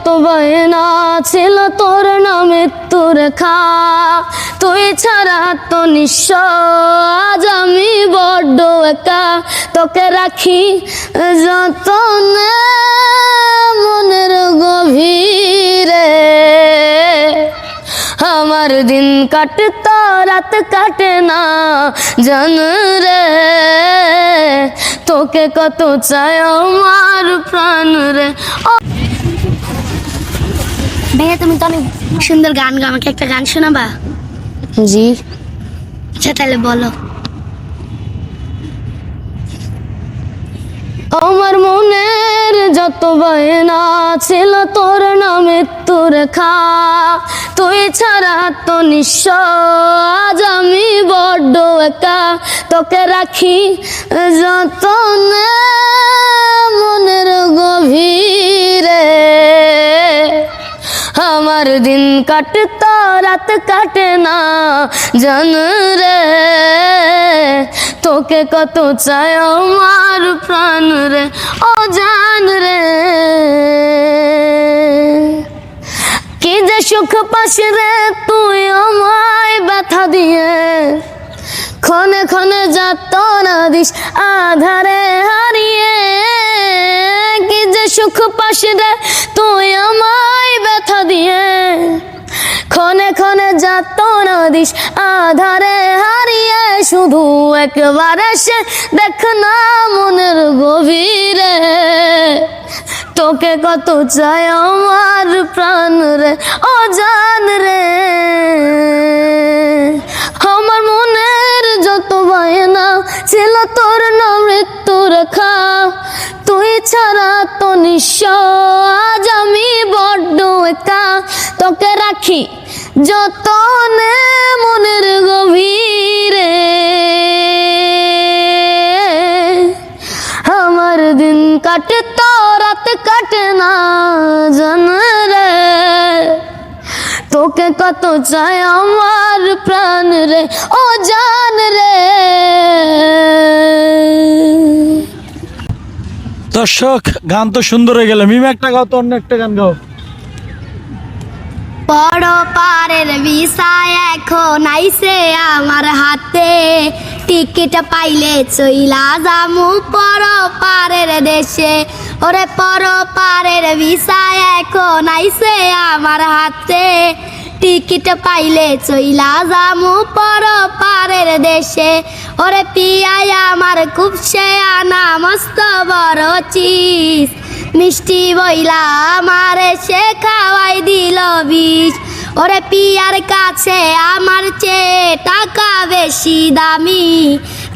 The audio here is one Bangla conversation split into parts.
যত বায়না ছিল তোর না মৃত্যুর খা, তুই ছাড়া তো নিঃস্ব আজ আমি বড্ড একা। তোকে রাখি যতনে মনের গভীরে, আমার দিন কাটতো রাত কাটে না জান রে, তোকে কত চাই আমার প্রাণ রে। ভাইয়া তুমি তো অনেক সুন্দর গান গাও, আমাকে একটা গান শোনাবা? জি। আচ্ছা তাহলে বলো। আমার মনের যত বায়না ছিল তোর না মৃত্যুর খা, তুই ছাড়া তো নিঃস্ব আজ আমি বড্ড একা। তোকে রাখি যতনে মনের গভীরে, আমার দিন কাটতো রাত কাটে না জান রে, তোকে কত চাই আমার প্রাণ রে ও জান রে। কি যে সুখ পাস রে তুই আমায় ব্যথা দিয়ে, ক্ষণে ক্ষণে যাতনা দিস আধারে হারিয়ে। কি যে সুখ পাস রে তুই আমায় ব্যথা দিয়ে, ক্ষণে ক্ষণে যাতনা দিস আধারে হারিয়ে। শুধু একবার এসে দেখ না মনের গভীরে, তোকে কত চাই আমার প্রাণ রে ও জান রে। আমার মনের যত বায়না ছিল তোর না মৃত্যুর খা, তুই ছাড়া তো নিঃস্ব আজ আমি বড্ড একা। তোকে রাখি যতনে মনের গভীরে, আমার দিন কাটতো রাত কাটে না জান রে, তোকে কত চাই আমার প্রাণ রে ও জান রে। দর্শক গান তো সুন্দর হয়ে গেল, মিম একটা গাও তো, অন্য একটা গান গাও। বড় পারের ভিসা এখন আইছে আমার হাতে, টিকিট পাইলে চইলা যামু পর পারের দেশে। ওরে পর পারের ভিসা এখন আইছে আমার হাতে, টিকিট পাইলে চইলা যামু পর পারের দেশে। ওরে পিয়াই আমার খুব সে আনা মস্ত বড় চিজ, মিষ্টি বইলা আমারে সে খাওয়াই দিল বিষ। ওরে পিয়ার কাছে আমার চেয়ে টাকা বেশি দামি,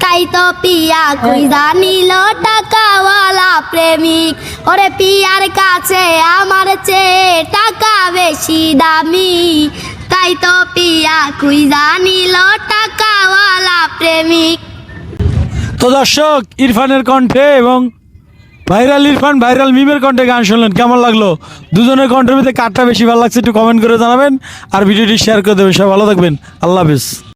তাই তো পিয়া খুঁজা নিল টাকাওয়ালা প্রেমিক। ওরে পিয়ার কাছে আমার চেয়ে টাকা বেশি দামি, তাই তো পিয়া খুঁজা নিল টাকাওয়ালা প্রেমিক। তো দর্শক ইরফানের কণ্ঠে এবং ভাইরাল ইরফান ভাইরাল মিমের কণ্ঠে গান শুনলেন, কেমন লাগলো? দুজনের কণ্ঠের মধ্যে কারটা বেশি ভালো লাগছে একটু কমেন্ট করে জানাবেন, আর ভিডিওটি শেয়ার করে দেবেন। সবাই ভালো থাকবেন, আল্লাহ হাফেজ।